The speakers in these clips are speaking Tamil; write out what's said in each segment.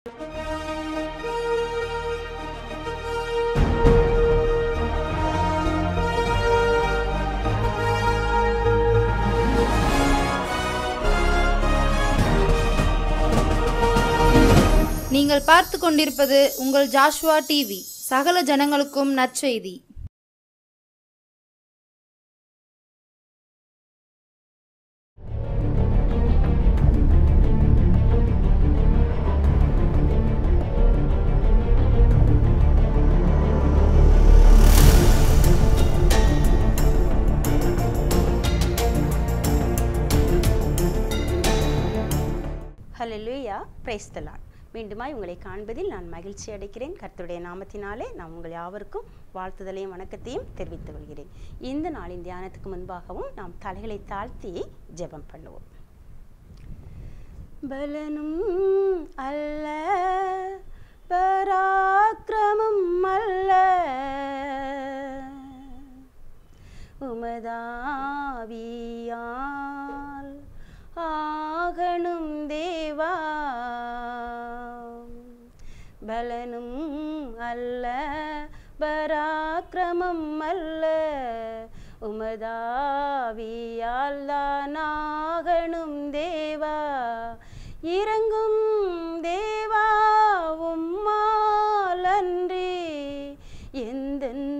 நீங்கள் பார்த்து கொண்டிருப்பது உங்கள் ஜாஷ்வா டிவி. சகல ஜனங்களுக்கும் நற்செய்தி. ஹல்லேலூயா, பிரைஸ் தி லார்ட். மீண்டுமாய் உங்களை காண்பதில் நான் மகிழ்ச்சி அடைக்கிறேன். கர்த்தருடைய நாமத்தினாலே நான் உங்கள் யாவருக்கும் வாழ்த்துதலையும் வணக்கத்தையும் தெரிவித்துக் கொள்கிறேன். இந்த நாளின் தியானத்துக்கு முன்பாகவும் நாம் தலைகளை தாழ்த்தி ஜெபம் பண்ணுவோம். பலனும் அல்ல, பராக்கிரமும் அல்ல, உமதாவியால் ஆகணும் தேவா. பலனும் அல்ல, பராக்கிரமம் அல்ல, உமதாவியால் தான் ஆகணும் தேவா. இறங்கும் தேவா, உம்மால் அன்றி எந்தன்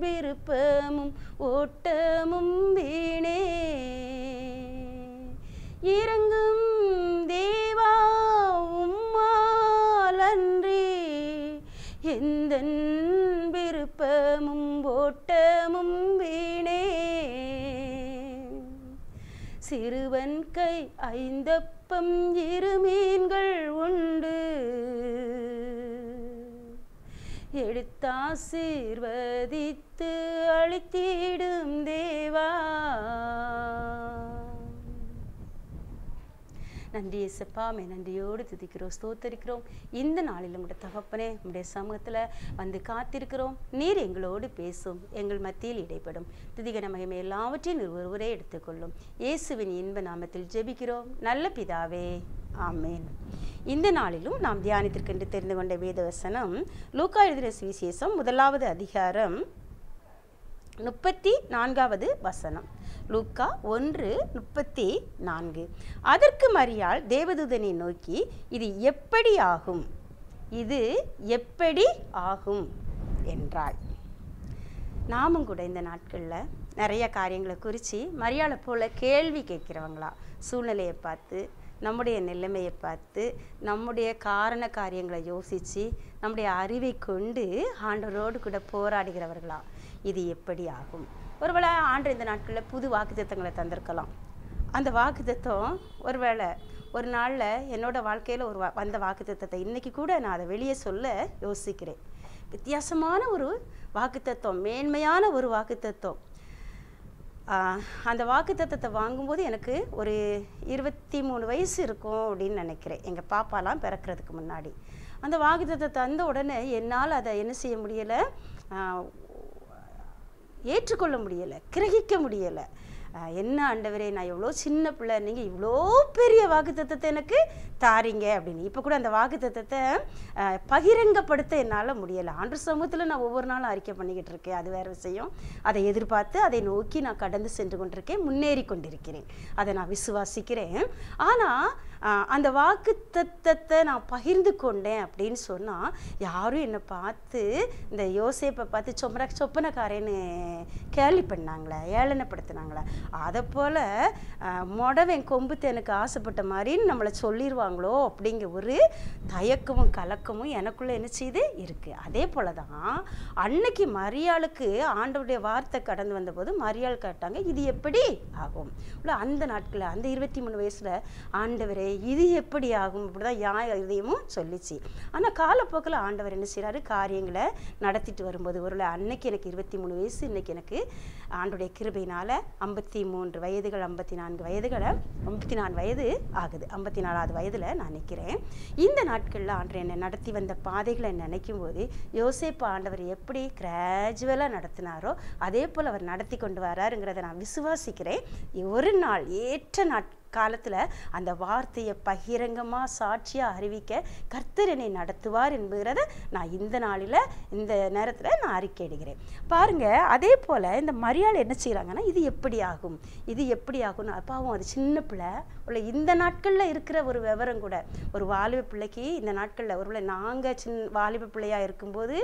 விருப்பமும் ஓட்டமும் வீணே. இறங்கும் தேவா, உம்மால் அன்றி எந்தன் விருப்பமும் ஓட்டமும் வீணே. சிறுவன் கை 5 அப்பம் 2 மீன்கள் உண்டு, எடுத்தாசீர்வதித்து அளித்திடும் தேவா. நன்றி இயேசுப்பா, நன்றியோடு துதிக்கிறோம், ஸ்தோத்தரிக்கிறோம். இந்த நாளில் உங்களுடைய தகப்பனே, உங்களுடைய சமூகத்தில் வந்து காத்திருக்கிறோம். நீர் எங்களோடு பேசும், எங்கள் மத்தியில் இடைப்படும். துதிகன மகிமை எல்லாவற்றையும் நீர் ஒருவரே எடுத்துக்கொள்ளும். இயேசுவின் இன்ப நாமத்தில் ஜெபிக்கிறோம் நல்ல பிதாவே, ஆமேன். இந்த நாளிலும் நாம் தியானத்திற்கென்று தெரிந்து கொண்ட வேத வசனம் லூக்கா எழுதின சுவிசேஷம் 1வது அதிகாரம் 34வது வசனம். லூக்கா 1:34. அதற்கு மரியாள் தேவதூதனை நோக்கி, இது எப்படி ஆகும், இது எப்படி ஆகும் என்றாள். நாமும் கூட இந்த நாட்களில் நிறைய காரியங்களை குறித்து மரியாளை போல கேள்வி கேட்கிறவங்களா, சூழ்நிலையை பார்த்து, நம்முடைய நிலைமையை பார்த்து, நம்முடைய காரண காரியங்களை யோசித்து, நம்முடைய அறிவை கொண்டு ஆண்டவரோடு கூட போராடுகிறவர்களா, இது எப்படி ஆகும். ஒருவேளை ஆண்டு இந்த நாட்களில் புது வாக்குத்தத்தங்களை தந்திருக்கலாம். அந்த வாக்குத்தத்தம் ஒருவேளை ஒரு நாளில் என்னோட வாழ்க்கையில் வந்த வாக்குத்தத்தத்தை இன்றைக்கி கூட நான் அதை வெளியே சொல்ல யோசிக்கிறேன். வித்தியாசமான ஒரு வாக்குத்தத்தம், மேன்மையான ஒரு வாக்குத்தத்தம். அந்த வாக்குத்தத்தத்தை வாங்கும்போது எனக்கு ஒரு 23 வயசு இருக்கும் அப்படின்னு நினைக்கிறேன். எங்கள் பாப்பாலாம் பிறக்கிறதுக்கு முன்னாடி அந்த வாக்குத்தத்தத்தை தந்த உடனே என்னால் அதை என்ன செய்ய முடியலை, ஏற்றுக்கொள்ள முடியலை, கிரகிக்க முடியலை. என்ன ஆண்டவரே, நான் எவ்வளோ சின்ன பிள்ளை, நீங்கள் இவ்வளோ பெரிய வாக்குத்தத்தத்தை எனக்கு தாரீங்க அப்படின்னு. இப்போ கூட அந்த வாக்குத்தத்தத்தை பகிரங்கப்படுத்த என்னால் முடியலை. ஆண்டு சமூகத்தில் நான் ஒவ்வொரு நாளும் அறிக்கை பண்ணிக்கிட்டு இருக்கேன், அது வேறு விஷயம். அதை எதிர்பார்த்து அதை நோக்கி நான் கடந்து சென்று கொண்டிருக்கேன், முன்னேறி கொண்டிருக்கிறேன். அதை நான் விசுவாசிக்கிறேன். ஆனால் அந்த வாக்குத்தத்தத்தை நான் பகிர்ந்து கொண்டேன் அப்படின்னு சொன்னால் யாரும் என்னை பார்த்து, இந்த யோசேப்பை பார்த்து சொப்பனக்காரன்னு கேலி பண்ணாங்களே, ஏளனப்படுத்தினாங்களே, அதை போல் மொடவன் கொம்புத்து எனக்கு ஆசைப்பட்ட மாதிரின்னு நம்மளை சொல்லிடுவாங்களோ அப்படிங்கிற ஒரு தயக்கமும் கலக்கமும் எனக்குள்ளே என்ன செய்து இருக்குது. அதே போல் தான் அன்னைக்கு மரியாளுக்கு ஆண்டவருடைய வார்த்தை கடந்து வந்தபோது மரியாள் கேட்டாங்க, இது எப்படி ஆகும். அந்த நாட்களில் அந்த 23 வயசில் ஆண்டவரே இது எப்படி ஆகும் அப்படி தான் இதயமும் சொல்லிச்சு. ஆனால் காலப்போக்கில் ஆண்டவர் என்ன செய்கிறாரு, காரியங்களை நடத்திட்டு வரும்போது ஒரு அன்னைக்கு எனக்கு 23 வயசு, இன்னைக்கு எனக்கு ஆண்டோடைய கிருபையினால் 53 வயதுகள், 54 வயது ஆகுது. 54வது வயதில் நான் நிற்கிறேன். இந்த நாட்களில் ஆண்டவர் என்னை நடத்தி வந்த பாதைகளை நினைக்கும் போது யோசேப்பு ஆண்டவர் எப்படி கிராஜுவலாக நடத்தினாரோ அதே போல் அவர் நடத்தி கொண்டு வராருங்கிறத நான் விசுவாசிக்கிறேன். ஒரு நாள் ஏற்ற காலத்தில் அந்த வார்த்தையை பகிரங்கமாக சாட்சியாக அறிவிக்க கர்த்தர் என்னை நடத்துவார் என்கிறத நான் இந்த நாளில் இந்த நேரத்தில் நான் அறிக்கையிடுகிறேன். பாருங்கள், அதே போல் இந்த மரியாள் என்ன செய்கிறாங்கன்னா, இது எப்படி ஆகும், இது எப்படி ஆகும்னு பாவம் அது சின்ன பிள்ளை உள்ள இந்த நாட்களில் இருக்கிற ஒரு விவரம் கூட ஒரு வாலிப பிள்ளைக்கு இந்த நாட்களில் ஒரு நாங்கள் வாலிப பிள்ளையாக இருக்கும்போது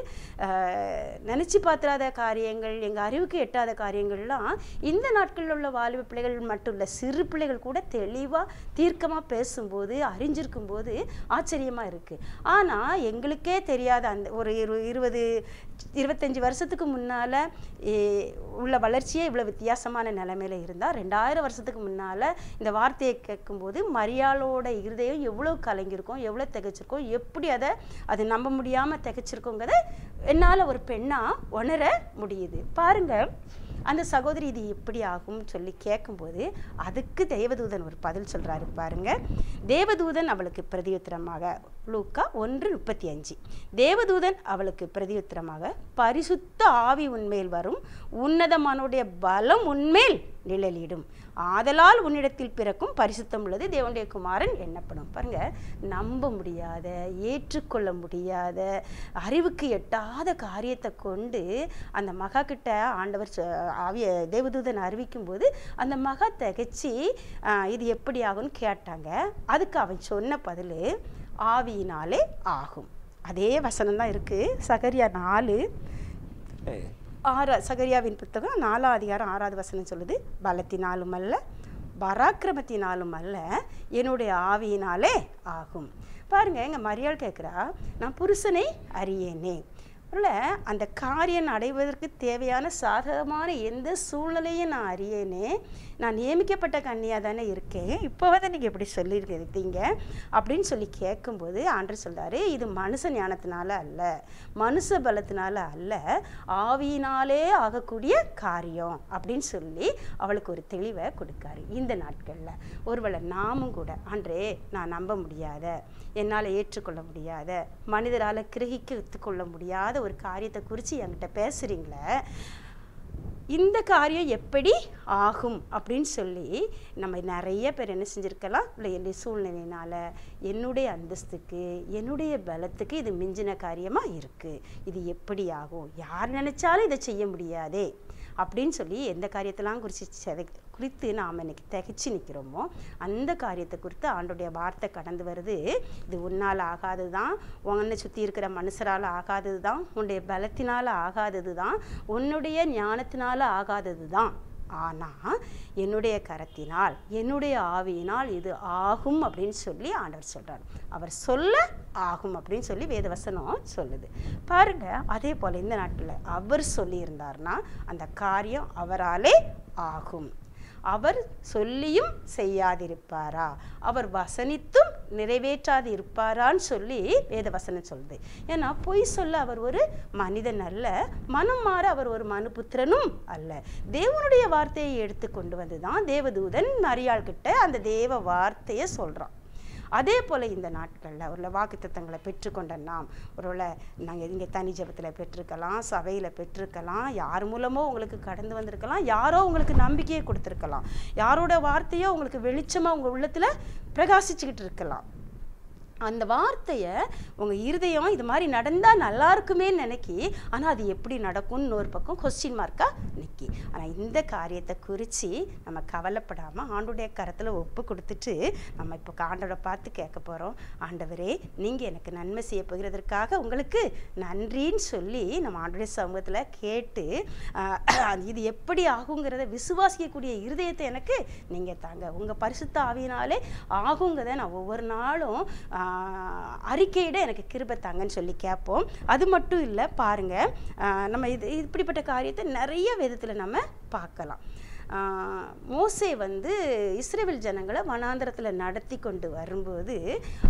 நினச்சி பார்த்துடாத காரியங்கள், எங்கள் அறிவுக்கு எட்டாத காரியங்கள்லாம் இந்த நாட்களில் உள்ள வாலிப பிள்ளைகள் மட்டும் இல்லை, சிறு பிள்ளைகள் கூட தெளிவாக தீர்க்கமாக பேசும்போது அறிஞ்சிருக்கும் போது ஆச்சரியமாக இருக்குது. ஆனால் எங்களுக்கே தெரியாத அந்த ஒரு 20-25 வருஷத்துக்கு முன்னால் உள்ள வளர்ச்சியே இவ்வளோ வித்தியாசமான நிலைமையில் இருந்தால் 2000 வருஷத்துக்கு முன்னால் இந்த வார்த்தையை கேட்கும்போது மரியாளோட இருதயம் எவ்வளோ கலங்கியிருக்கோம், எவ்வளோ திகைச்சிருக்கோம், எப்படி அது நம்ப முடியாமல் திகைச்சிருக்கோங்கிறத என்னால் ஒரு பெண்ணாக உணர முடியுது. பாருங்கள், அந்த சகோதரி இது எப்படி ஆகும்னு சொல்லி கேட்கும்போது அதுக்கு தேவதூதன் ஒரு பதில் சொல்கிறாரு. பாருங்கள், தேவதூதன் அவளுக்கு பிரதியுத்தரமாக, லூக்கா 1:35, தேவதூதன் அவளுக்கு பிரதியுத்தரமாக, பரிசுத்த ஆவி உன்மேல் வரும், உன்னதமானுடைய பலம் உன்மேல் நிழலிடும், ஆதலால் உன்னிடத்தில் பிறக்கும் பரிசுத்தம் உள்ளது தேவனுடைய குமாரன் எண்ணப்படும். பாருங்க, நம்ப முடியாத, ஏற்றுக்கொள்ள முடியாத, அறிவுக்கு எட்டாத காரியத்தை கொண்டு அந்த மகா கிட்ட ஆண்டவர் ஆவிய தேவதூதன் அறிவிக்கும் போது அந்த மகா திகைச்சி இது எப்படி ஆகும்னு கேட்டாங்க. அதுக்கு அவன் சொன்ன பதில் ஆவியினாலே ஆகும். அதே வசனம் தான் இருக்குது. சகரியா 4:6, சகரியாவின் புத்தகம் 4ஆம் அதிகாரம் 6வது வசனம் சொல்லுது, பலத்தினாலும் அல்ல பராக்கிரமத்தினாலும் அல்ல என்னுடைய ஆவியினாலே ஆகும். பாருங்க, எங்க மரியாள் கேட்குறா, நான் புருஷனை அறியேனே. அந்த காரியம் அடைவதற்கு தேவையான சாதகமான எந்த சூழ்நிலையும் நான் அறியேனே, நான் நியமிக்கப்பட்ட கன்னியாக தானே இருக்கேன், இப்போ நீங்கள் எப்படி சொல்லியிருக்கீங்க அப்படின்னு சொல்லி கேட்கும்போது ஆண்டவர் சொல்கிறாரு, இது மனுஷ ஞானத்தினால அல்ல, மனுஷ பலத்தினால அல்ல, ஆவியினாலே ஆகக்கூடிய காரியம் அப்படின்னு சொல்லி அவளுக்கு ஒரு தெளிவை கொடுக்காரு. இந்த நாட்களில் ஒருவேளை நாமும் கூட, ஆண்டரே நான் நம்ப முடியாத, என்னால் ஏற்றுக்கொள்ள முடியாத, மனிதரால் கிரகித்து கொள்ள முடியாத ஒரு காரியத்தை குறித்து என்கிட்ட பேசுகிறீங்களே, இந்த காரியம் எப்படி ஆகும் அப்படின்னு சொல்லி நம்ம நிறைய பேர் என்ன செஞ்சுருக்கலாம், இல்லை என்னுடைய சூழ்நிலையினால், என்னுடைய அந்தஸ்துக்கு, என்னுடைய பலத்துக்கு இது மிஞ்சின காரியமாக இருக்குது, இது எப்படி ஆகும், யார் நினச்சாலும் இதை செய்ய முடியாதே அப்படின்னு சொல்லி எந்த காரியத்தெல்லாம் குறித்து நாம் இன்னைக்கு திகைச்சு நிற்கிறோமோ அந்த காரியத்தை குறித்து ஆண்டோடைய வார்த்தை கடந்து வருது. இது உன்னால் ஆகாதது தான், உன்னை சுற்றி இருக்கிற மனுஷரால் ஆகாதது தான், உன்னுடைய பலத்தினால் ஆகாதது தான், உன்னுடைய ஞானத்தினால் ஆகாதது தான், ஆனால் என்னுடைய கரத்தினால், என்னுடைய ஆவியினால் இது ஆகும் அப்படின்னு சொல்லி ஆண்டவர் சொல்கிறார். அவர் சொல்ல ஆகும் அப்படின்னு சொல்லி வேதவசனம் சொல்லுது. பாருங்க, அதே போல் இந்த நாட்டில் அவர் சொல்லியிருந்தார்னா அந்த காரியம் அவராலே ஆகும். அவர் சொல்லியும் செய்யாதிருப்பாரா, அவர் வசனித்தும் நிறைவேற்றாது இருப்பாரான்னு சொல்லி வேதவசனம் சொல்லுது. ஏன்னா பொய் சொல்ல அவர் ஒரு மனிதன் அல்ல, மனம் மாற அவர் ஒரு மனுபுத்திரனும் அல்ல. தேவனுடைய வார்த்தையை எடுத்து கொண்டு வந்து தான் தேவதூதன் மரியாள் கிட்ட அந்த தேவ வார்த்தையை சொல்கிறான். அதே போல் இந்த நாட்களில் ஒரு வாக்குத்தத்தங்களை பெற்றுக்கொண்ட நாம், ஒருவேளை நாங்கள் இங்கே தனி ஜபத்தில் பெற்றிருக்கலாம், சபையில் பெற்றிருக்கலாம், யார் மூலமோ உங்களுக்கு கடந்து வந்திருக்கலாம், யாரோ உங்களுக்கு நம்பிக்கையை கொடுத்துருக்கலாம், யாரோட வார்த்தையோ உங்களுக்கு வெளிச்சமாக உங்கள் உள்ளத்தில் பிரகாசிச்சுக்கிட்டு இருக்கலாம். அந்த வார்த்தையை உங்கள் இருதயம் இது மாதிரி நடந்தால் நல்லா இருக்குமே நினைக்கி, ஆனால் அது எப்படி நடக்கும்னு ஒரு பக்கம் கொஸ்டின் மார்க்காக நிற்கி. ஆனால் இந்த காரியத்தை குறித்து நம்ம கவலைப்படாமல் ஆண்டோடைய கரத்தில் ஒப்பு கொடுத்துட்டு நம்ம இப்போ ஆண்டவரை பார்த்து கேட்க போகிறோம். ஆண்டவரே, நீங்கள் எனக்கு நன்மை செய்ய போகிறதற்காக உங்களுக்கு நன்றின்னு சொல்லி நம்ம ஆண்டோடைய சமூகத்தில் கேட்டு இது எப்படி ஆகுங்கிறத விசுவாசிக்கக்கூடிய இருதயத்தை எனக்கு நீங்கள் தாங்க. உங்கள் பரிசுத்த ஆவியினாலே ஆகுங்கிறத நான் ஒவ்வொரு நாளும் அறிக்கையிட எனக்கு கிருபை தாங்கன்னு சொல்லி கேட்போம். அது மட்டும் இல்லை, பாருங்கள், நம்ம இப்படிப்பட்ட காரியத்தை நிறைய விதத்தில் நம்ம பார்க்கலாம். மோசே இஸ்ரவேல் ஜனங்களை வனாந்தரத்தில் நடத்தி கொண்டு வரும்போது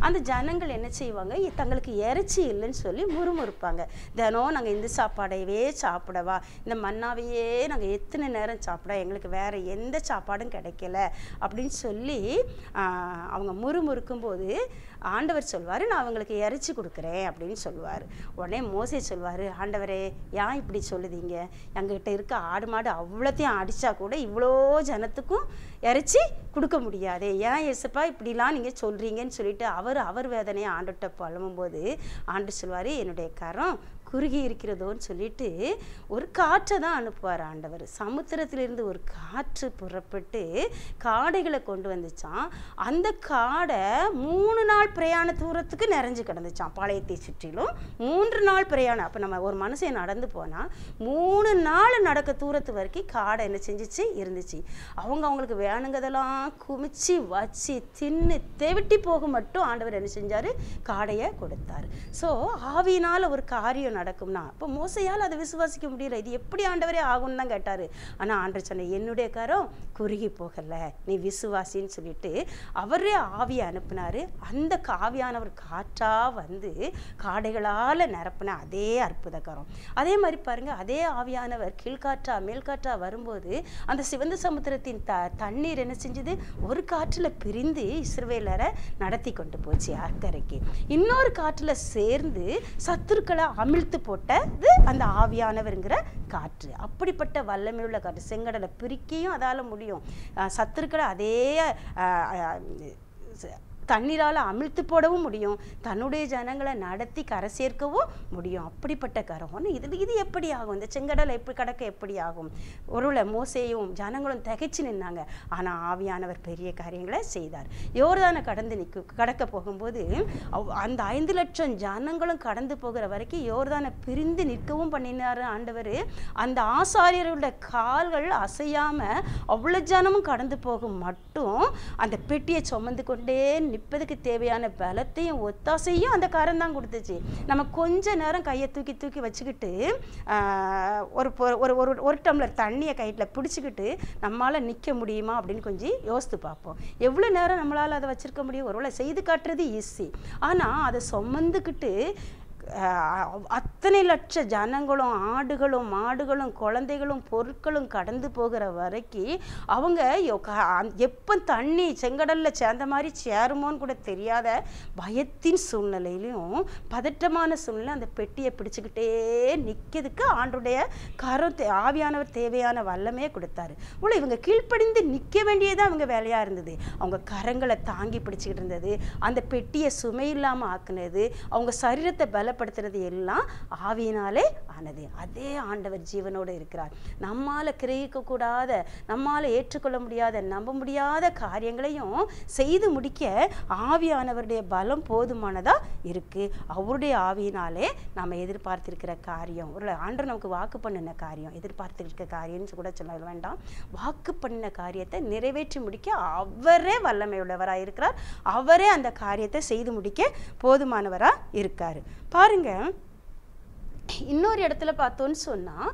அந்த ஜனங்கள் என்ன செய்வாங்க, தங்களுக்கு இறைச்சி இல்லைன்னு சொல்லி முறுமுறுப்பாங்க. தினம் நாங்கள் இந்த சாப்பாடையவே சாப்பிடவா, இந்த மன்னாவையே நாங்கள் எத்தனை நேரம் சாப்பிட, எங்களுக்கு வேறு எந்த சாப்பாடும் கிடைக்கல அப்படின்னு சொல்லி அவங்க முறுமுறுக்கும் போது ஆண்டவர் சொல்வார், நான் அவங்களுக்கு இறைச்சி கொடுக்குறேன் அப்படின்னு சொல்லுவார். உடனே மோசே சொல்வார், ஆண்டவரே ஏன் இப்படி சொல்லுதீங்க, எங்ககிட்ட இருக்க ஆடு மாடு அவ்வளோத்தையும் அடித்தா கூட இவ்வளோ ஜனத்துக்கும் இறைச்சி கொடுக்க முடியாதே, ஏன் ஏசப்பா இப்படிலாம் நீங்கள் சொல்கிறீங்கன்னு சொல்லிட்டு அவர் வேதனையை ஆண்டுகிட்ட புலம்பும்போது ஆண்டு சொல்வார், என்னுடைய கரம் குறுகி இருக்கிறதோன்னு சொல்லிட்டு ஒரு காற்றை தான் அனுப்புவார் ஆண்டவர். சமுத்திரத்திலிருந்து ஒரு காற்று புறப்பட்டு காடைகளை கொண்டு வந்துச்சான். அந்த காடை 3 நாள் பிரயாண தூரத்துக்கு நிறைஞ்சு கிடந்துச்சான். பாளையத்தை சுற்றிலும் 3 நாள் பிரயாணம். அப்போ நம்ம ஒரு மனுஷன் நடந்து போனால் 3 நாள் நடக்க தூரத்து வரைக்கும் காடை என்ன செஞ்சிச்சு இருந்துச்சு. அவங்களுக்கு வேணுங்கிறதெல்லாம் குமிச்சு வச்சு தின்னு தெவிட்டி போக மட்டும் ஆண்டவர் என்ன செஞ்சார், காடையை கொடுத்தார். ஸோ ஆவியினால் ஒரு காரியம் நடக்கும்னா இப்போ மோசையால் அதை விசுவாசிக்க முடியல. இது எப்படி ஆண்டவரே ஆகும்னு தான் கேட்டார். ஆனால் ஆண்டவர் சொன்ன, என்னுடைய கரம் குறுகி போகலை, நீ விசுவாசின்னு சொல்லிட்டு அவரே ஆவியை அனுப்பினார். அந்த ஆவியானவர் காற்றா வந்து காடைகளால் நிரப்பின அதே அற்புத கரம். அதே மாதிரி பாருங்கள், அதே ஆவியானவர் கீழ்காற்றா மேல்காற்றா வரும்போது அந்த சிவந்த சமுத்திரத்தின் தண்ணீர் என்ன செஞ்சது, ஒரு காற்றில் பிரிந்து இஸ்ரவேலரை நடத்தி கொண்டு போச்சு அக்கறைக்கு. இன்னொரு காற்றில் சேர்ந்து சத்துருக்களை அமிழ்த்து போட்டது அந்த ஆவியானவருங்கிற காற்று. அப்படிப்பட்ட வல்லமை உள்ள காற்று. செங்கடலை பிரிக்கையும் அதால் முடியும், சத்துருக்களை அதே தண்ணீரால் அமிழ்த்து போடவும் முடியும், தன்னுடைய ஜனங்களை நடத்தி கரை சேர்க்கவும் முடியும். அப்படிப்பட்ட கரம் இது எப்படி ஆகும், இந்த செங்கடலை எப்படி கடக்க எப்படி ஆகும்? ஒருவேளை மோசேயும் ஜனங்களும் திகைச்சு நின்னாங்க. ஆனால் ஆவியானவர் பெரிய காரியங்களை செய்தார். யோர்தானை கடக்க போகும்போது அந்த 5 லட்சம் ஜனங்களும் கடந்து போகிற வரைக்கும் யோர்தானை பிரிந்து நிற்கவும் பண்ணினார் ஆண்டவர். அந்த ஆசாரியர்களுடைய கால்கள் அசையாமல் அவ்வளோ ஜனமும் கடந்து போகும் மட்டும் அந்த பெட்டியை சுமந்து கொண்டே நிற்பதுக்கு தேவையான பலத்தையும் ஒத்தாசையும் அந்த கரம் தான் கொடுத்துச்சு. நம்ம கொஞ்ச நேரம் கையை தூக்கி வச்சுக்கிட்டு ஒரு டம்ளர் தண்ணியை கையில் பிடிச்சிக்கிட்டு நம்மளால் நிற்க முடியுமா அப்படின்னு கொஞ்சம் யோசித்து பார்ப்போம். எவ்வளோ நேரம் நம்மளால் அதை வச்சுருக்க முடியும்? ஒருவேளை செய்து காட்டுறது ஈஸி, ஆனால் அதை சுமந்துக்கிட்டு அத்தனை லட்ச ஜனங்களும் ஆடுகளும் மாடுகளும் குழந்தைகளும் பொருட்களும் கடந்து போகிற வரைக்கும் அவங்க எப்போ தண்ணி செங்கடலில் சேர்ந்த மாதிரி சேருமோன்னு கூட தெரியாத பயத்தின் சூழ்நிலையிலையும் பதட்டமான சூழ்நிலை அந்த பெட்டியை பிடிச்சிக்கிட்டே நிற்கிறதுக்கு ஆண்டுடைய கரம் ஆவியானவர் தேவையான வல்லமே கொடுத்தாரு. இவங்க கீழ்ப்படிந்து நிற்க வேண்டியதான் அவங்க வேலையாக இருந்தது. அவங்க கரங்களை தாங்கி பிடிச்சிக்கிட்டு இருந்தது, அந்த பெட்டியை சுமை இல்லாமல் ஆக்குனது, அவங்க சரீரத்தை பலப்படுத்துறது எல்லாம் ஆவியினாலே ஆனது. அதே ஆண்டவர் ஜீவனோடு இருக்கிறார். நம்மால் கிரகிக்கக்கூடாத, நம்மால் ஏற்றுக்கொள்ள முடியாத, நம்ப முடியாத காரியங்களையும் செய்து முடிக்க ஆவியானவருடைய பலம் போதுமானதாக இருக்குது. அவருடைய ஆவியினாலே நம்ம எதிர்பார்த்திருக்கிற காரியம், ஒரு ஆண்டவர் நமக்கு வாக்கு பண்ணின காரியம், எதிர்பார்த்திருக்க காரியம்னு கூட சொல்ல வேண்டாம், வாக்கு பண்ணின காரியத்தை நிறைவேற்றி முடிக்க அவரே வல்லமையுள்ளவராக இருக்கிறார். அவரே அந்த காரியத்தை செய்து முடிக்க போதுமானவராக இருக்கார். பாருங்க, இன்னொரு இடத்துல பார்த்தோன்னு சொன்னால்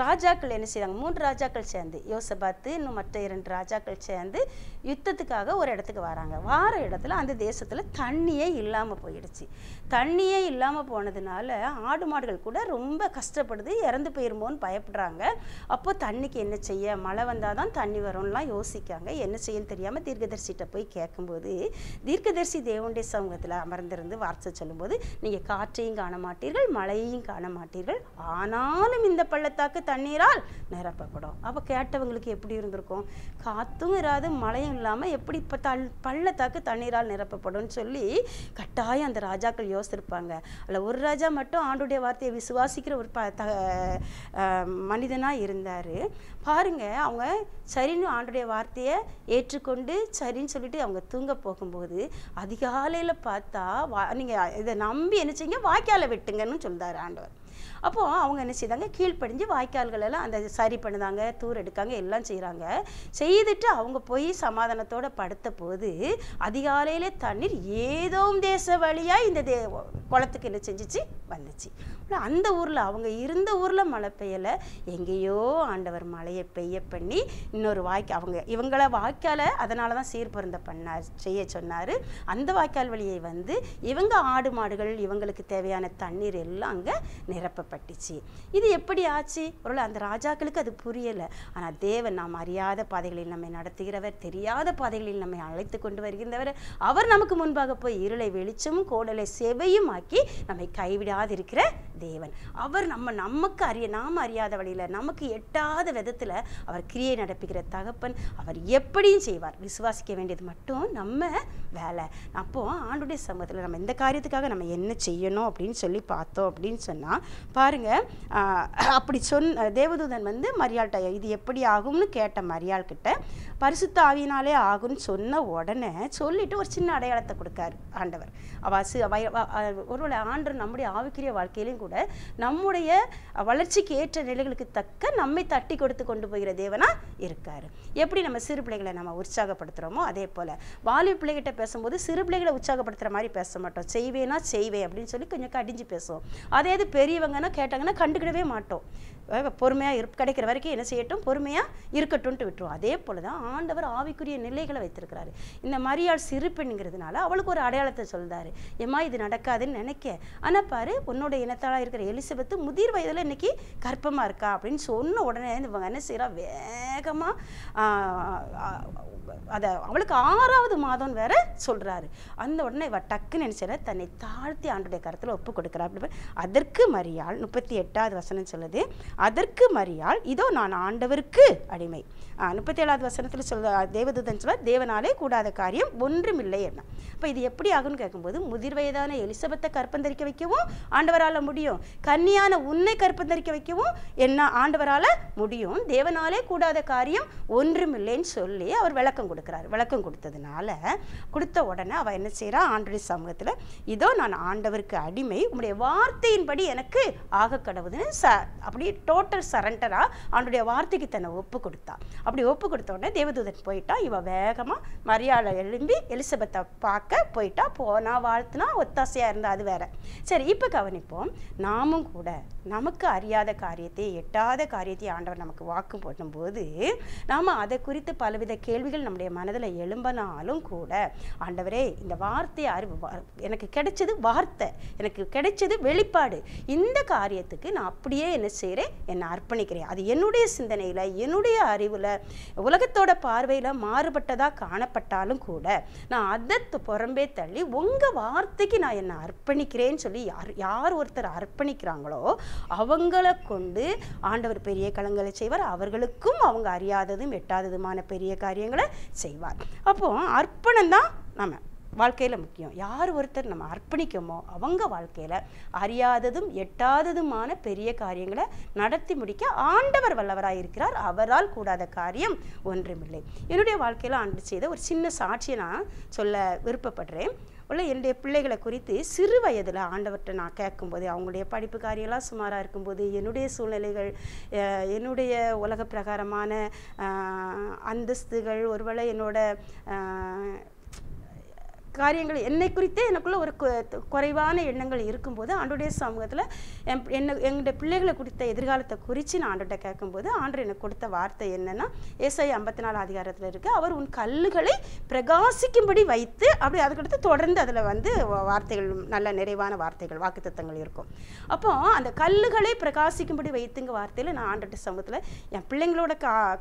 ராஜாக்கள் என்ன செய்வாங்க, 3 ராஜாக்கள் சேர்ந்து, யோசபாத்து இன்னும் மற்ற 2 ராஜாக்கள் சேர்ந்து யுத்தத்துக்காக ஒரு இடத்துக்கு வராங்க. வார இடத்துல அந்த தேசத்தில் தண்ணியே இல்லாமல் போயிடுச்சு. தண்ணியே இல்லாமல் போனதுனால ஆடு மாடுகள் கூட ரொம்ப கஷ்டப்படுது, இறந்து போயிருமோன்னு பயப்படுறாங்க. அப்போ தண்ணிக்கு என்ன செய்ய, மழை வந்தால் தான் தண்ணி வரும்லாம் யோசிக்காங்க. என்ன செய்யன்னு தெரியாமல் தீர்க்கதரிசிகிட்ட போய் கேட்கும்போது தீர்க்கதரிசி தேவனுடைய சமூகத்தில் அமர்ந்திருந்து வார்த்தை சொல்லும்போது, நீங்கள் காற்றையும் காண மாட்டீர்கள், மழையையும் காண மாட்டீர்கள், ஆனாலும் இந்த பள்ளத்தாக்கு தண்ணீரால் நிரப்பப்படும். அப்போ கேட்டவங்களுக்கு எப்படி இருந்திருக்கும், காற்றும் இராது மழையும் இல்லாமல் எப்படி இப்போ பள்ளத்தாக்கு தண்ணீரால் நிரப்பப்படும் சொல்லி கட்டாயம் அந்த ராஜாக்கள் யோசிச்சிருப்பாங்க. அதில் ஒரு ராஜா மட்டும் ஆண்டுடைய வார்த்தையை விசுவாசிக்கிற ஒரு மனிதனாக இருந்தார். பாருங்க, அவங்க சரின்னு ஆண்டுடைய வார்த்தையை ஏற்றுக்கொண்டு சரின்னு சொல்லிட்டு அவங்க தூங்க போகும்போது அதிகாலையில் பார்த்தா நீங்கள் இதை நம்பி என்ன செய்யுங்க, வாய்க்காலை வெட்டுங்கன்னு சொல்றாரு ஆண்டவர். அப்போது அவங்க என்ன செய்தாங்க, கீழ்ப்படிஞ்சு வாய்க்கால்களெல்லாம் அந்த சரி பண்ணுதாங்க, தூர் எடுக்காங்க, எல்லாம் செய்கிறாங்க. செய்துட்டு அவங்க போய் சமாதானத்தோடு படுத்த போது அதிகாலையில் தண்ணீர் ஏதோ தேச வழியாக இந்த குளத்துக்கு என்ன செஞ்சிச்சு வந்துச்சு. அந்த ஊரில் அவங்க இருந்த ஊரில் மழை பெய்யலை, எங்கேயோ ஆண்டவர் மழையை பெய்ய பண்ணி இன்னொரு இவங்கள வாய்க்கால அதனால தான் சீர்பொருந்த செய்ய சொன்னார். அந்த வாய்க்கால் வழியை வந்து இவங்க ஆடு மாடுகள் இவங்களுக்கு தேவையான தண்ணீர் எல்லாம் அங்கே நிரப்பப்பட்டுச்சு. இது எப்படி ஆச்சு? ஒரு அந்த ராஜாக்களுக்கு அது புரியலை. ஆனால் தேவன் நாம் அறியாத பாதைகளில் நம்மை நடத்துகிறவர், தெரியாத பாதைகளில் நம்மை அழைத்து கொண்டு வருகின்றவர். அவர் நமக்கு முன்பாக போய் இருளை வெளிச்சம் கோடலை செவையும் ஆக்கி நம்மை கைவிடாதிருக்கிற தேவன். அவர் நாம் அறியாத வழியில் நமக்கு எட்டாத விதத்தில் அவர் கிரியை நடப்புகிற தகப்பன். அவர் எப்படியும் செய்வார். விசுவாசிக்க வேண்டியது மட்டும் நம்ம வேலை. அப்போ ஆண்டுடைய சமூகத்தில் நம்ம இந்த காரியத்துக்காக நம்ம என்ன செய்யணும் அப்படின்னு சொல்லி பார்த்தோம் அப்படின்னு சொன்னால் பாருங்க, அப்படி தேவதூதன் வந்து மரியாள்கிட்ட இது எப்படி ஆகும்னு கேட்ட மரியாள் கிட்ட பரிசுத்த ஆவியினாலே ஆகும்னு சொன்ன உடனே சொல்லிட்டு ஒரு சின்ன அடையாளத்தை கொடுக்காரு ஆண்டவர். ஒருவேளை ஆண்டவர் நம்முடைய ஆவிக்குரிய வாழ்க்கையிலையும் கூட நம்முடைய வளர்ச்சிக்கு ஏற்ற நிலைகளுக்கு தக்க நம்மை தட்டி கொடுத்து கொண்டு போகிற தேவனா இருக்காரு. எப்படி நம்ம சிறு பிள்ளைகளை நம்ம உற்சாகப்படுத்துகிறோமோ அதே போல் வாலிப பிள்ளைகிட்ட பேசும்போது சிறு பிள்ளைகளை உற்சாகப்படுத்துகிற மாதிரி பேச மாட்டோம். செய்வேன்னா செய்வேன் அப்படின்னு சொல்லி கொஞ்சம் கடிஞ்சு பேசுவோம். அதே இது பெரியவங்கன்னா கேட்டாங்கன்னா கண்டுக்கிடவே மாட்டோம். பொறுமையாக கிடைக்கிற வரைக்கும் என்ன செய்யட்டும், பொறுமையாக இருக்கட்டும்ட்டு விட்டுருவோம். அதே போல் தான் ஆண்டவர் ஆவிக்குரிய நிலைகளை வைத்திருக்கிறாரு. இந்த மரியாள் சிறு பெண்ணுங்கிறதுனால அவளுக்கு ஒரு அடையாளத்தை சொல்றாரு. ஏமா இது நடக்காதுன்னு நினைக்க, ஆனால் பாரு உன்னோட இனத்தாளாக இருக்கிற எலிசபெத்து முதிர் வயதில் இன்னைக்கு கர்ப்பமாக இருக்கா அப்படின்னு சொன்ன உடனே இவங்க என்ன செய்கிறா, வேகமாக அதை அவளுக்கு 6வது மாதம் வேற சொல்றாரு. அந்த உடனே இவ டக்குன்னு நினைச்சா தன்னை தாழ்த்தி ஆண்டுடைய கருத்தில் ஒப்பு கொடுக்குறா. அதற்கு மரியாள் 38வது வசனம் சொல்லுது, அதற்கு மரியாள் இதோ நான் ஆண்டவருக்கு அடிமை. 37வது வசனத்தில் தேவதூதன் சொல்ல தேவனாலே கூடாத காரியம் ஒன்றுமில்லை என்ன. இப்போ இது எப்படி ஆகும்னு கேட்கும்போது முதிர் வயதான எலிசபெத்தை கற்பந்தரிக்க வைக்கவும் ஆண்டவரால் முடியும், கன்னியான உன்னை கற்பந்தரிக்க வைக்கவும் என்ன ஆண்டவரால் முடியும், தேவனாலே கூடாத காரியம் ஒன்றுமில்லைன்னு சொல்லி அவர் விளக்கம் கொடுக்குறாரு. விளக்கம் கொடுத்த உடனே அவ என்ன செய்யறா, ஆண்டவருடைய சமூகத்தில் இதோ நான் ஆண்டவருக்கு அடிமை, உங்களுடைய வார்த்தையின்படி எனக்கு ஆக கடவுதுன்னு அப்படியே டோட்டல் சரண்டரா ஆண்டுடைய வார்த்தைக்கு தன்னை ஒப்பு கொடுத்தா. அப்படி ஒப்பு கொடுத்த உடனே தேவதூதன் போயிட்டா. இவ வேகமா மரியாதை எழும்பி எலிசபெத்தை பார்க்க போயிட்டா. போனா வாழ்த்துனா ஒத்தாசையா இருந்தா அது வேற. சரி, இப்ப கவனிப்போம். நாமும் கூட நமக்கு அறியாத காரியத்தை எட்டாத காரியத்தை ஆண்டவர் நமக்கு வாக்கு போடும் போது நாம அதை குறித்து பலவித கேள்விகள் நம்முடைய மனதில் எழும்பினாலும் கூட ஆண்டவரே இந்த வார்த்தையை எனக்கு கிடைச்சது வார்த்தை, எனக்கு கிடைச்சது வெளிப்பாடு, இந்த காரியத்துக்கு நான் அப்படியே என்ன செய்கிறேன், என்னை அர்ப்பணிக்கிறேன். அது என்னுடைய சிந்தனையில் என்னுடைய அறிவில் உலகத்தோட பார்வையில் மாறுபட்டதாக காணப்பட்டாலும் கூட நான் அதை புறம்பே தள்ளி உங்கள் வார்த்தைக்கு நான் என்னை அர்ப்பணிக்கிறேன்னு சொல்லி யார் ஒருத்தர் அர்ப்பணிக்கிறாங்களோ அவங்கள கொண்டு ஆண்டவர் பெரிய களங்களை செய்வார். அவர்களுக்கும் அவங்க அறியாததும் எட்டாததுமான பெரிய காரியங்களை செய்வார். அப்போ அர்ப்பணம் தான் நம்ம வாழ்க்கையில் முக்கியம். யார் ஒருத்தர் நம்ம அர்ப்பணிக்கமோ அவங்க வாழ்க்கையில் அறியாததும் எட்டாததுமான பெரிய காரியங்களை நடத்தி முடிக்க ஆண்டவர் வல்லவராக இருக்கிறார். அவரால் கூடாத காரியம் ஒன்றுமில்லை. என்னுடைய வாழ்க்கையில் ஆண்டு செய்த ஒரு சின்ன சாட்சியை நான் சொல்ல விருப்பப்படுறேன். என்னுடைய பிள்ளைகளை குறித்து சிறு வயதில் ஆண்டவர்கிட்ட நான் கேட்கும்போது அவங்களுடைய படிப்பு காரியெல்லாம் சுமாராக இருக்கும்போது என்னுடைய சூழ்நிலைகள் என்னுடைய உலக பிரகாரமான அந்தஸ்துகள் ஒருவேளை என்னோட காரியங்கள் என்னை குறித்தே எனக்குள்ள ஒரு குறைவான எண்ணங்கள் இருக்கும்போது ஆண்டவருடைய சமூகத்தில் எங்களுடைய பிள்ளைகளை குறித்த எதிர்காலத்தை குறித்து நான் ஆண்டவர்கிட்ட கேட்கும்போது ஆண்டவர் எனக்கு கொடுத்த வார்த்தை என்னன்னா, ஏசாயா 54 அதிகாரத்தில் இருக்குது, அவர் உன் கல்லுகளை பிரகாசிக்கும்படி வைத்து, அப்படி அதுக்கடுத்து தொடர்ந்து அதில் வந்து வார்த்தைகள் நல்ல நிறைவான வார்த்தைகள் வாக்குத்தத்தங்கள் இருக்கும். அப்போ அந்த கல்லுகளை பிரகாசிக்கும்படி வைத்துங்க வார்த்தையில் நான் ஆண்டவருடைய சமூகத்தில் என் பிள்ளைங்களோட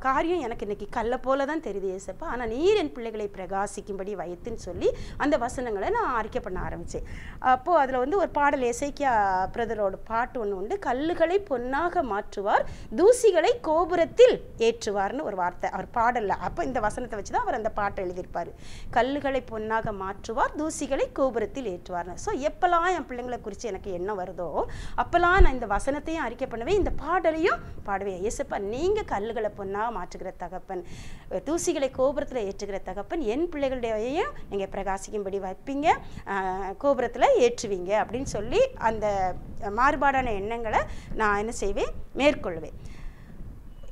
காரியம் எனக்கு இன்னைக்கு கல்லை போல தான் தெரியுது ஏசப்பா, ஆனால் நீர் என் பிள்ளைகளை பிரகாசிக்கும்படி வைத்துன்னு சொல்லி அந்த வசனங்களை நான் அறிக்கை பண்ண ஆரம்பித்தேன். அப்போது அதில் வந்து ஒரு பாடல் எசேக்கியா பிரதரோட பாட்டு ஒன்று உண்டு, கல்லுகளை பொன்னாக மாற்றுவார் தூசிகளை கோபுரத்தில் ஏற்றுவார்னு ஒரு வார்த்தை அவர் பாடல. அப்போ இந்த வசனத்தை வச்சு தான் அவர் அந்த பாட்டை எழுதியிருப்பார். கல்லுகளை பொன்னாக மாற்றுவார் தூசிகளை கோபுரத்தில் ஏற்றுவார்னு. ஸோ எப்போல்லாம் என் பிள்ளைங்களை குறித்து எனக்கு என்ன வருதோ அப்போல்லாம் நான் இந்த வசனத்தையும் அறிக்கை பண்ணுவேன், இந்த பாடலையும் பாடுவேன். ஏசப்பா நீங்கள் கல்லுகளை பொன்னாக மாற்றுகிற தகப்பன், தூசிகளை கோபுரத்தில் ஏற்றுகிற தகப்பன், என் பிள்ளைகளுடையையும் நீங்கள் பிரகாசிக்கும்படி வைப்பீங்க, கோபுரத்தில் ஏற்றுவீங்க அப்படின்னு சொல்லி அந்த மாறுபாடான எண்ணங்களை நான் என்ன செய்வேன், மேற்கொள்வேன்.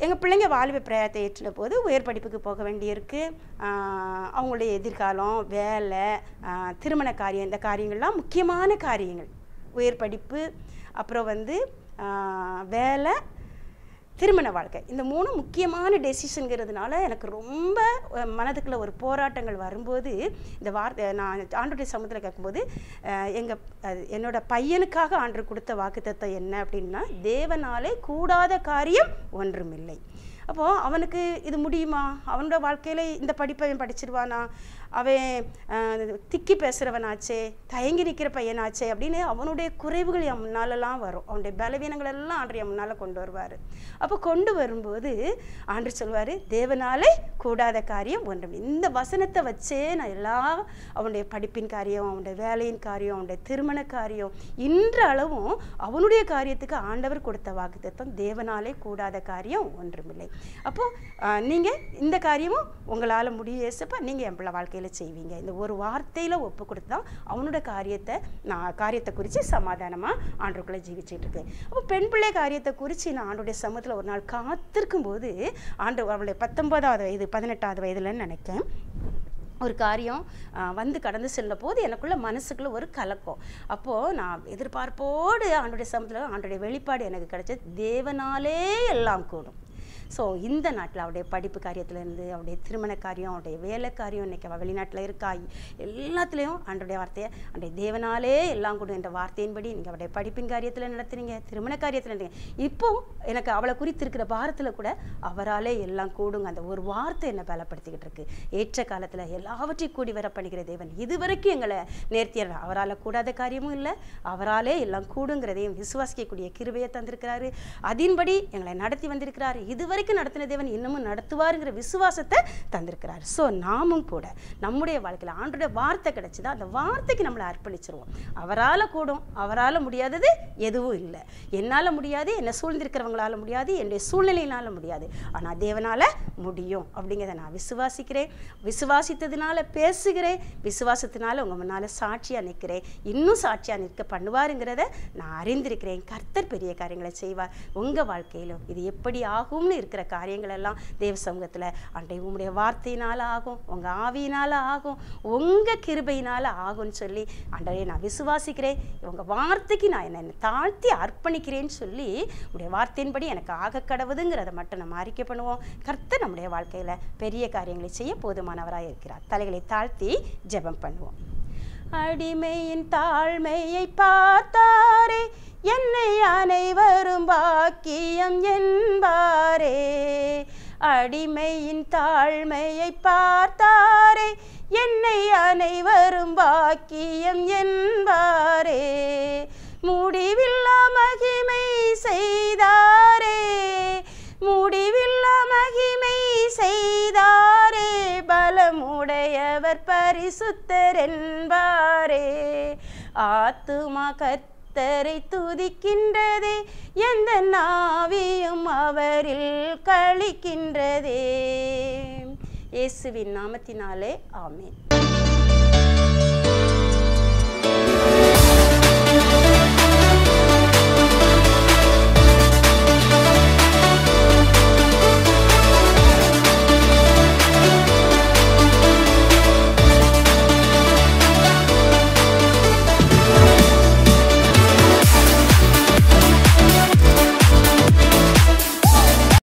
எங்கள் பிள்ளைங்க வாலிப பிரயாத்தை ஏற்றின போது உயர் படிப்புக்கு போக வேண்டியிருக்கு. அவங்களுடைய எதிர்காலம், வேலை, திருமண காரியம், இந்த காரியங்கள்லாம் முக்கியமான காரியங்கள். உயர் படிப்பு, அப்புறம் வந்து வேலை, திருமண வாழ்க்கை, இந்த 3 முக்கியமான டெசிஷனுங்கிறதுனால எனக்கு ரொம்ப மனதுக்குள்ள ஒரு போராட்டங்கள் வரும்போது இந்த வார்த்தை நான் ஆண்டவருடைய சமூகத்தில் கேட்கும்போது என்னோட பையனுக்காக ஆண்டவர் கொடுத்த வாக்குத்தத்தம் என்ன அப்படின்னா, தேவனாலே கூடாத காரியம் ஒன்றுமில்லை. அப்போது அவனுக்கு இது முடியுமா, அவனோட வாழ்க்கையில் இந்த படிப்பை அவன் படிச்சிருவானா, அவன் திக்கி பேசுகிறவனாச்சே, தயங்கி நிற்கிற பையனாச்சே அப்படின்னு அவனுடைய குறைவுகள் என் முன்னாலெல்லாம் வரும். அவனுடைய பலவீனங்கள் எல்லாம் ஆண்டவர் என் முன்னால் கொண்டு வருவார். அப்போ கொண்டு வரும்போது ஆண்டவர் சொல்வார், தேவனாலே கூடாத காரியம் ஒன்றும். இந்த வசனத்தை வச்சே நான் எல்லாம் அவனுடைய படிப்பின் காரியம், அவனுடைய வேலையின் காரியம், அவனுடைய திருமண காரியம், இன்றளவும் அவனுடைய காரியத்துக்கு ஆண்டவர் கொடுத்த வாக்குத்தத்தம், தேவனாலே கூடாத காரியம் ஒன்றுமில்லை. அப்போது நீங்கள் இந்த காரியமும் உங்களால் முடியும் ஏசப்பா, நீங்கள் என் பிள்ளை வாழ்க்கையில் செய்வீங்க. இந்த ஒரு வார்த்தையில் ஒப்பு கொடுத்து தான் அவனோட காரியத்தை குறித்து சமாதானமாக ஆண்டவருக்குள்ளே ஜீவிச்சுட்டு இருக்கு. அப்போ பெண் பிள்ளை காரியத்தை குறித்து நான் ஆண்டோடைய சமூகத்தில் ஒரு நாள் காத்திருக்கும் போது அவளுடைய 19வது வயது 18வது வயதுலன்னு நினைக்கிறேன், ஒரு காரியம் வந்து கடந்து செல்ல போது எனக்குள்ள மனசுக்குள்ள ஒரு கலக்கம். அப்போது நான் எதிர்பார்ப்போடு ஆண்டோடைய சமூகத்தில் ஆண்டோடைய வெளிப்பாடு எனக்கு கிடைச்சது, தேவனாலே எல்லாம் கூடும். ஸோ இந்த நாட்டில் அவருடைய படிப்பு காரியத்திலேருந்து அவருடைய திருமண காரியம், அவருடைய வேலை காரியம், இன்றைக்கி அவள் வெளிநாட்டில் இருக்கா, எல்லாத்துலேயும் ஆண்டோடைய வார்த்தையை, அவருடைய தேவனாலே எல்லாம் கூட என்ற வார்த்தையின்படி நீங்கள் அவருடைய படிப்பின் காரியத்தில் நடத்துனீங்க, திருமண காரியத்தில் நடத்துங்க. இப்போ எனக்கு அவளை குறித்து இருக்கிற பாரத்தில் கூட அவராலே எல்லாம் கூடுங்க. அந்த ஒரு வார்த்தை என்னை பலப்படுத்திக்கிட்டு இருக்கு. ஏற்ற காலத்தில் எல்லாவற்றையும் கூடி வர பண்ணுகிற தேவன் இதுவரைக்கும் எங்களை நேர்த்தியார். அவரால் கூடாத காரியமும் இல்லை, அவராலே எல்லாம் கூடுங்கிறதையும் விசுவாசிக்கக்கூடிய கிருபையை தந்திருக்கிறாரு. அதன்படி எங்களை நடத்தி வந்திருக்கிறாரு. இதுவரைக்கும் நடத்தின தேவன் இன்னமும் நடத்துவாருங்கிற விசுவாசத்தை தந்திருக்கிறார். ஸோ நாமும் கூட நம்முடைய வாழ்க்கையில் ஆண்டோட வார்த்தை கிடைச்சதா அந்த வார்த்தைக்கு நம்மளை அர்ப்பணிச்சிருவோம். அவரால் கூடும், அவரால் முடியாதது எதுவும் இல்லை. என்னால் முடியாது, என்னை சூழ்ந்திருக்கிறவங்களால முடியாது, என்னுடைய சூழ்நிலையினால முடியாது, ஆனால் தேவனால் முடியும் அப்படிங்கிறத நான் விசுவாசிக்கிறேன். விசுவாசித்ததுனால பேசுகிறேன், விசுவாசத்தினால உங்கள் முன்னால் சாட்சியாக நிற்கிறேன். இன்னும் சாட்சியாக நிற்க பண்ணுவாருங்கிறத நான் அறிந்திருக்கிறேன். கர்த்தர் பெரிய காரியங்களை செய்வார் உங்கள் வாழ்க்கையிலும். இது எப்படி ஆகும்னு இருக்கிற காரியங்கள் எல்லாம் தேவ சமூகத்தில் அன்றை உங்களுடைய வார்த்தையினால் ஆகும், உங்கள் ஆவியினால் ஆகும், உங்கள் கிருபையினால் ஆகும்னு சொல்லி ஆண்டவரே நான் விசுவாசிக்கிறேன். உங்கள் வார்த்தைக்கு நான் என்னை தாழ்த்தி அர்ப்பணிக்கிறேன்னு சொல்லி உங்களுடைய வார்த்தையின்படி எனக்கு ஆக கடவுதுங்கிறத மட்டும் நம்ம அறிக்கை பண்ணுவோம். கர்த்தர் நம்முடைய வாழ்க்கையில் பெரிய காரியங்களை செய்ய போதுமானவராக இருக்கிறார். தலைகளை தாழ்த்தி ஜெபம் பண்ணுவோம். அடிமையின் தாழ்மையை பார்த்தாரே, என்னை அனைவரும் பாக்கியம் என்பாரே. அடிமையின் தாழ்மையை பார்த்தாரே, என்னை அனைவரும் பாக்கியம் என்பாரே. முடிவில்லா மகிமை செய்தாரே, முடிவில்லா மகிமை செய்தாரே. பலமுடையவர் பரிசுத்தர் என்பாரே. ஆத்துமா கர்த்தரை துதிக்கின்றதே, எந்த நாவியும் அவரில் களிக்கின்றதே. இயேசுவின் நாமத்தினாலே ஆமென்.